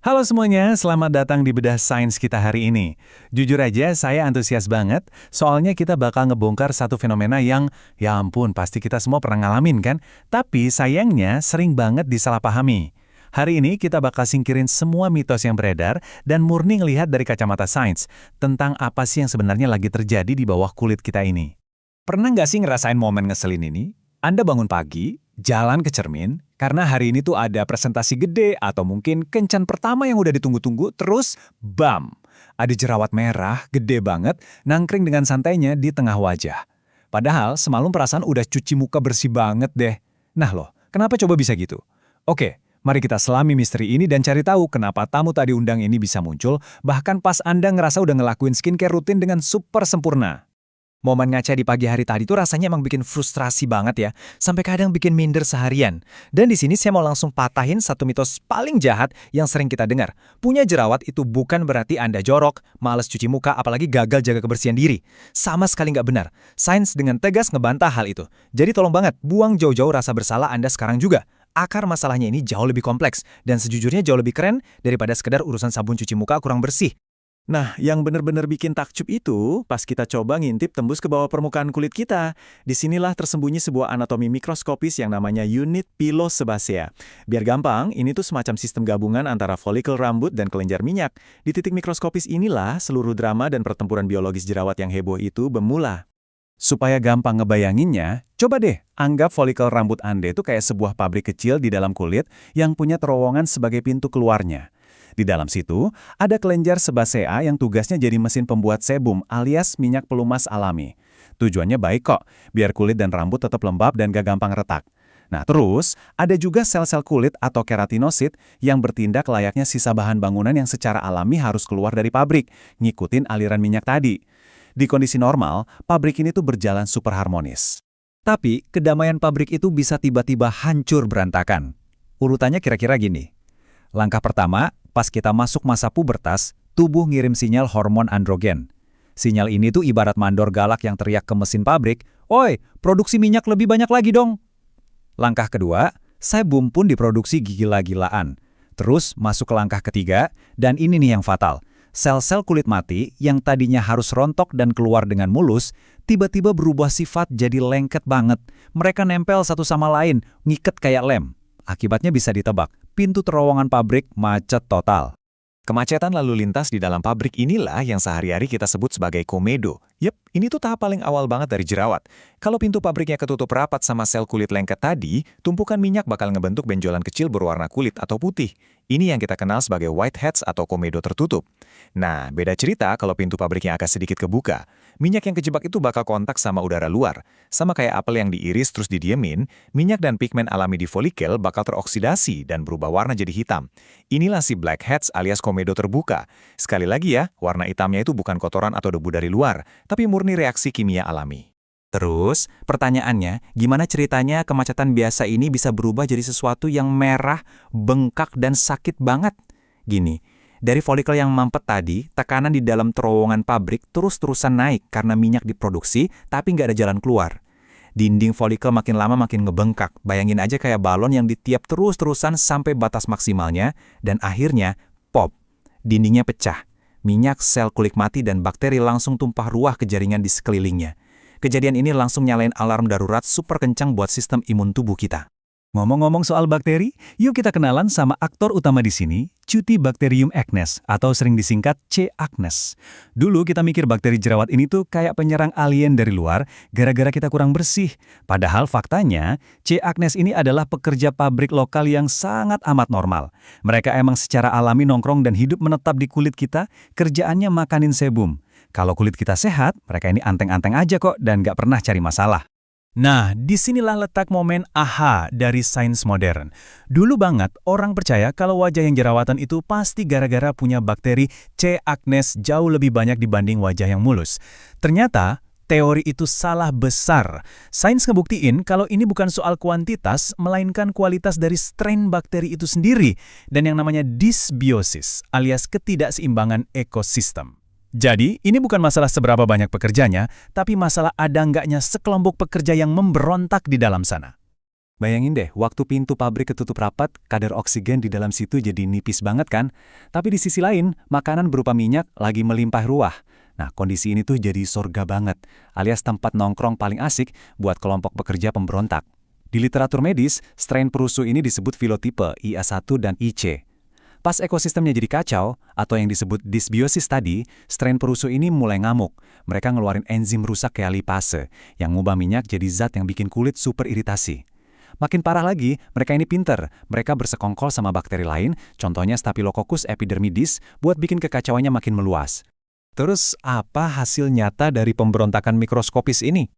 Halo semuanya, selamat datang di Bedah Sains kita hari ini. Jujur aja, saya antusias banget, soalnya kita bakal ngebongkar satu fenomena yang, ya ampun, pasti kita semua pernah ngalamin kan? Tapi sayangnya sering banget disalahpahami. Hari ini kita bakal singkirin semua mitos yang beredar dan murni ngelihat dari kacamata sains tentang apa sih yang sebenarnya lagi terjadi di bawah kulit kita ini. Pernah nggak sih ngerasain momen ngeselin ini? Anda bangun pagi, jalan ke cermin, karena hari ini tuh ada presentasi gede atau mungkin kencan pertama yang udah ditunggu-tunggu, terus bam! Ada jerawat merah, gede banget, nangkring dengan santainya di tengah wajah. Padahal semalam perasaan udah cuci muka bersih banget deh. Nah loh, kenapa coba bisa gitu? Oke, mari kita selami misteri ini dan cari tahu kenapa tamu tadi undang ini bisa muncul, bahkan pas Anda ngerasa udah ngelakuin skincare rutin dengan super sempurna. Momen ngaca di pagi hari tadi tuh rasanya emang bikin frustrasi banget ya, sampai kadang bikin minder seharian. Dan di sini saya mau langsung patahin satu mitos paling jahat yang sering kita dengar. Punya jerawat itu bukan berarti Anda jorok, malas cuci muka, apalagi gagal jaga kebersihan diri. Sama sekali nggak benar. Sains dengan tegas ngebantah hal itu. Jadi tolong banget, buang jauh-jauh rasa bersalah Anda sekarang juga. Akar masalahnya ini jauh lebih kompleks, dan sejujurnya jauh lebih keren daripada sekedar urusan sabun cuci muka kurang bersih. Nah, yang benar-benar bikin takjub itu, pas kita coba ngintip tembus ke bawah permukaan kulit kita. Disinilah tersembunyi sebuah anatomi mikroskopis yang namanya unit pilosebacea. Biar gampang, ini tuh semacam sistem gabungan antara folikel rambut dan kelenjar minyak. Di titik mikroskopis inilah seluruh drama dan pertempuran biologis jerawat yang heboh itu bermula. Supaya gampang ngebayanginnya, coba deh anggap folikel rambut Anda itu kayak sebuah pabrik kecil di dalam kulit yang punya terowongan sebagai pintu keluarnya. Di dalam situ, ada kelenjar sebasea yang tugasnya jadi mesin pembuat sebum alias minyak pelumas alami. Tujuannya baik kok, biar kulit dan rambut tetap lembab dan gak gampang retak. Nah terus, ada juga sel-sel kulit atau keratinosit yang bertindak layaknya sisa bahan bangunan yang secara alami harus keluar dari pabrik, ngikutin aliran minyak tadi. Di kondisi normal, pabrik ini tuh berjalan super harmonis. Tapi, kedamaian pabrik itu bisa tiba-tiba hancur berantakan. Urutannya kira-kira gini. Langkah pertama, pas kita masuk masa pubertas, tubuh ngirim sinyal hormon androgen. Sinyal ini tuh ibarat mandor galak yang teriak ke mesin pabrik, "Oi, produksi minyak lebih banyak lagi dong!" Langkah kedua, sebum pun diproduksi gila-gilaan. Terus masuk ke langkah ketiga, dan ini nih yang fatal. Sel-sel kulit mati yang tadinya harus rontok dan keluar dengan mulus, tiba-tiba berubah sifat jadi lengket banget. Mereka nempel satu sama lain, ngiket kayak lem. Akibatnya bisa ditebak, pintu terowongan pabrik macet total. Kemacetan lalu lintas di dalam pabrik inilah yang sehari-hari kita sebut sebagai komedo. Yep, ini tuh tahap paling awal banget dari jerawat. Kalau pintu pabriknya ketutup rapat sama sel kulit lengket tadi, tumpukan minyak bakal ngebentuk benjolan kecil berwarna kulit atau putih. Ini yang kita kenal sebagai whiteheads atau komedo tertutup. Nah, beda cerita kalau pintu pabriknya agak sedikit kebuka. Minyak yang kejebak itu bakal kontak sama udara luar. Sama kayak apel yang diiris terus didiemin, minyak dan pigmen alami di folikel bakal teroksidasi dan berubah warna jadi hitam. Inilah si blackheads alias komedo terbuka. Sekali lagi ya, warna hitamnya itu bukan kotoran atau debu dari luar, tapi murni reaksi kimia alami. Terus, pertanyaannya, gimana ceritanya kemacetan biasa ini bisa berubah jadi sesuatu yang merah, bengkak, dan sakit banget? Gini, dari folikel yang mampet tadi, tekanan di dalam terowongan pabrik terus-terusan naik karena minyak diproduksi, tapi nggak ada jalan keluar. Dinding folikel makin lama makin ngebengkak, bayangin aja kayak balon yang ditiup terus-terusan sampai batas maksimalnya, dan akhirnya, pop, dindingnya pecah. Minyak, sel kulit mati, dan bakteri langsung tumpah ruah ke jaringan di sekelilingnya. Kejadian ini langsung nyalain alarm darurat super kencang buat sistem imun tubuh kita. Ngomong-ngomong soal bakteri, yuk kita kenalan sama aktor utama di sini, Cutibacterium acnes, atau sering disingkat C. acnes. Dulu kita mikir bakteri jerawat ini tuh kayak penyerang alien dari luar, gara-gara kita kurang bersih. Padahal faktanya, C. acnes ini adalah pekerja pabrik lokal yang sangat amat normal. Mereka emang secara alami nongkrong dan hidup menetap di kulit kita, kerjaannya makanin sebum. Kalau kulit kita sehat, mereka ini anteng-anteng aja kok dan nggak pernah cari masalah. Nah, disinilah letak momen aha dari sains modern. Dulu banget, orang percaya kalau wajah yang jerawatan itu pasti gara-gara punya bakteri C. acnes jauh lebih banyak dibanding wajah yang mulus. Ternyata, teori itu salah besar. Sains ngebuktiin kalau ini bukan soal kuantitas, melainkan kualitas dari strain bakteri itu sendiri, dan yang namanya dysbiosis, alias ketidakseimbangan ekosistem. Jadi, ini bukan masalah seberapa banyak pekerjanya, tapi masalah ada nggaknya sekelompok pekerja yang memberontak di dalam sana. Bayangin deh, waktu pintu pabrik ketutup rapat, kadar oksigen di dalam situ jadi nipis banget kan? Tapi di sisi lain, makanan berupa minyak lagi melimpah ruah. Nah, kondisi ini tuh jadi surga banget, alias tempat nongkrong paling asik buat kelompok pekerja pemberontak. Di literatur medis, strain perusuh ini disebut filotipe IA1 dan IC. Pas ekosistemnya jadi kacau, atau yang disebut dysbiosis tadi, strain perusuh ini mulai ngamuk. Mereka ngeluarin enzim rusak kayak lipase, yang ngubah minyak jadi zat yang bikin kulit super iritasi. Makin parah lagi, mereka ini pinter. Mereka bersekongkol sama bakteri lain, contohnya Staphylococcus epidermidis, buat bikin kekacauannya makin meluas. Terus, apa hasil nyata dari pemberontakan mikroskopis ini?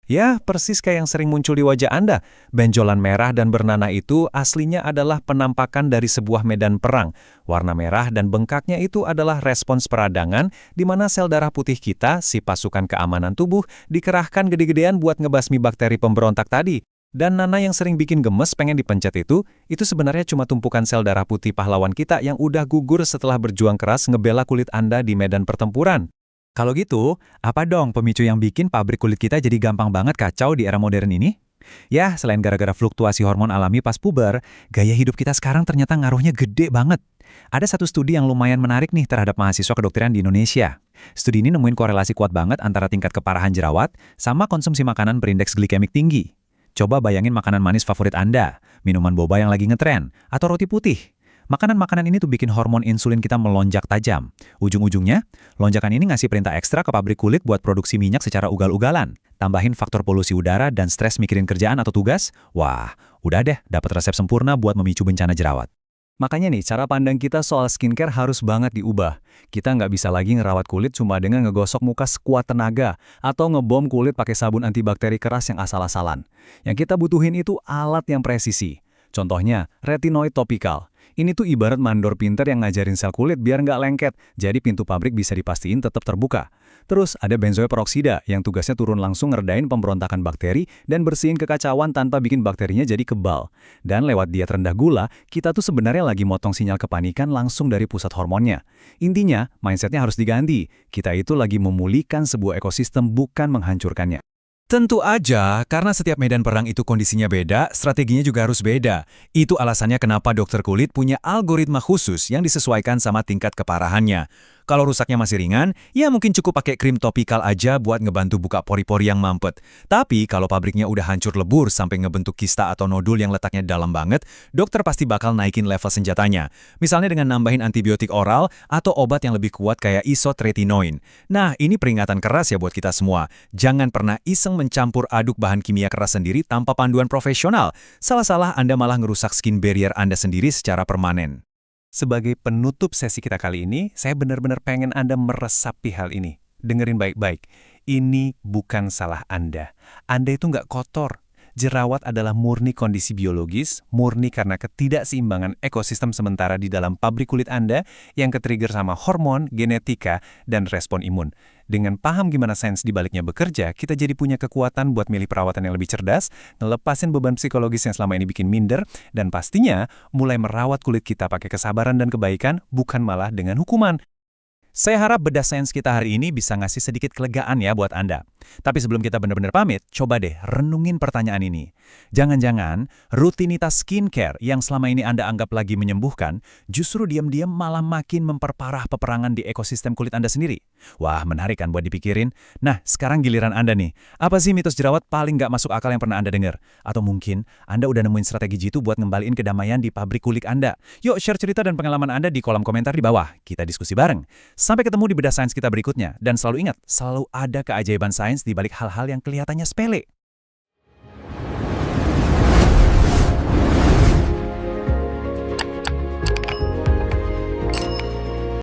Ya, persis kayak yang sering muncul di wajah Anda. Benjolan merah dan bernanah itu aslinya adalah penampakan dari sebuah medan perang. Warna merah dan bengkaknya itu adalah respons peradangan, di mana sel darah putih kita, si pasukan keamanan tubuh, dikerahkan gede-gedean buat ngebasmi bakteri pemberontak tadi. Dan nanah yang sering bikin gemes pengen dipencet itu sebenarnya cuma tumpukan sel darah putih pahlawan kita yang udah gugur setelah berjuang keras ngebela kulit Anda di medan pertempuran. Kalau gitu, apa dong pemicu yang bikin pabrik kulit kita jadi gampang banget kacau di era modern ini? Ya, selain gara-gara fluktuasi hormon alami pas puber, gaya hidup kita sekarang ternyata ngaruhnya gede banget. Ada satu studi yang lumayan menarik nih terhadap mahasiswa kedokteran di Indonesia. Studi ini nemuin korelasi kuat banget antara tingkat keparahan jerawat sama konsumsi makanan berindeks glikemik tinggi. Coba bayangin makanan manis favorit Anda, minuman boba yang lagi ngetren, atau roti putih. Makanan-makanan ini tuh bikin hormon insulin kita melonjak tajam. Ujung-ujungnya, lonjakan ini ngasih perintah ekstra ke pabrik kulit buat produksi minyak secara ugal-ugalan. Tambahin faktor polusi udara dan stres mikirin kerjaan atau tugas, wah, udah deh dapat resep sempurna buat memicu bencana jerawat. Makanya nih, cara pandang kita soal skincare harus banget diubah. Kita nggak bisa lagi ngerawat kulit cuma dengan ngegosok muka sekuat tenaga atau ngebom kulit pakai sabun antibakteri keras yang asal-asalan. Yang kita butuhin itu alat yang presisi. Contohnya, retinoid topikal. Ini tuh ibarat mandor pinter yang ngajarin sel kulit biar nggak lengket, jadi pintu pabrik bisa dipastiin tetap terbuka. Terus ada benzoil peroksida yang tugasnya turun langsung ngeredain pemberontakan bakteri dan bersihin kekacauan tanpa bikin bakterinya jadi kebal. Dan lewat diet rendah gula, kita tuh sebenarnya lagi motong sinyal kepanikan langsung dari pusat hormonnya. Intinya, mindsetnya harus diganti. Kita itu lagi memulihkan sebuah ekosistem, bukan menghancurkannya. Tentu aja, karena setiap medan perang itu kondisinya beda, strateginya juga harus beda. Itu alasannya kenapa dokter kulit punya algoritma khusus yang disesuaikan sama tingkat keparahannya. Kalau rusaknya masih ringan, ya mungkin cukup pakai krim topikal aja buat ngebantu buka pori-pori yang mampet. Tapi kalau pabriknya udah hancur lebur sampai ngebentuk kista atau nodul yang letaknya dalam banget, dokter pasti bakal naikin level senjatanya. Misalnya dengan nambahin antibiotik oral atau obat yang lebih kuat kayak isotretinoin. Nah, ini peringatan keras ya buat kita semua. Jangan pernah iseng mencampur aduk bahan kimia keras sendiri tanpa panduan profesional. Salah-salah Anda malah ngerusak skin barrier Anda sendiri secara permanen. Sebagai penutup sesi kita kali ini, saya benar-benar pengen Anda meresapi hal ini. Dengerin baik-baik. Ini bukan salah Anda. Anda itu nggak kotor. Jerawat adalah murni kondisi biologis, murni karena ketidakseimbangan ekosistem sementara di dalam pabrik kulit Anda yang ketrigger sama hormon, genetika, dan respon imun. Dengan paham gimana sains di baliknya bekerja, kita jadi punya kekuatan buat milih perawatan yang lebih cerdas, ngelepasin beban psikologis yang selama ini bikin minder, dan pastinya mulai merawat kulit kita pakai kesabaran dan kebaikan, bukan malah dengan hukuman. Saya harap bedah sains kita hari ini bisa ngasih sedikit kelegaan ya buat Anda. Tapi sebelum kita benar-benar pamit, coba deh renungin pertanyaan ini. Jangan-jangan rutinitas skincare yang selama ini Anda anggap lagi menyembuhkan, justru diam-diam malah makin memperparah peperangan di ekosistem kulit Anda sendiri. Wah, menarik kan buat dipikirin? Nah, sekarang giliran Anda nih. Apa sih mitos jerawat paling nggak masuk akal yang pernah Anda dengar? Atau mungkin Anda udah nemuin strategi jitu buat ngembaliin kedamaian di pabrik kulit Anda? Yuk share cerita dan pengalaman Anda di kolom komentar di bawah. Kita diskusi bareng. Sampai ketemu di bedah sains kita berikutnya. Dan selalu ingat, selalu ada keajaiban sains di balik hal-hal yang kelihatannya sepele.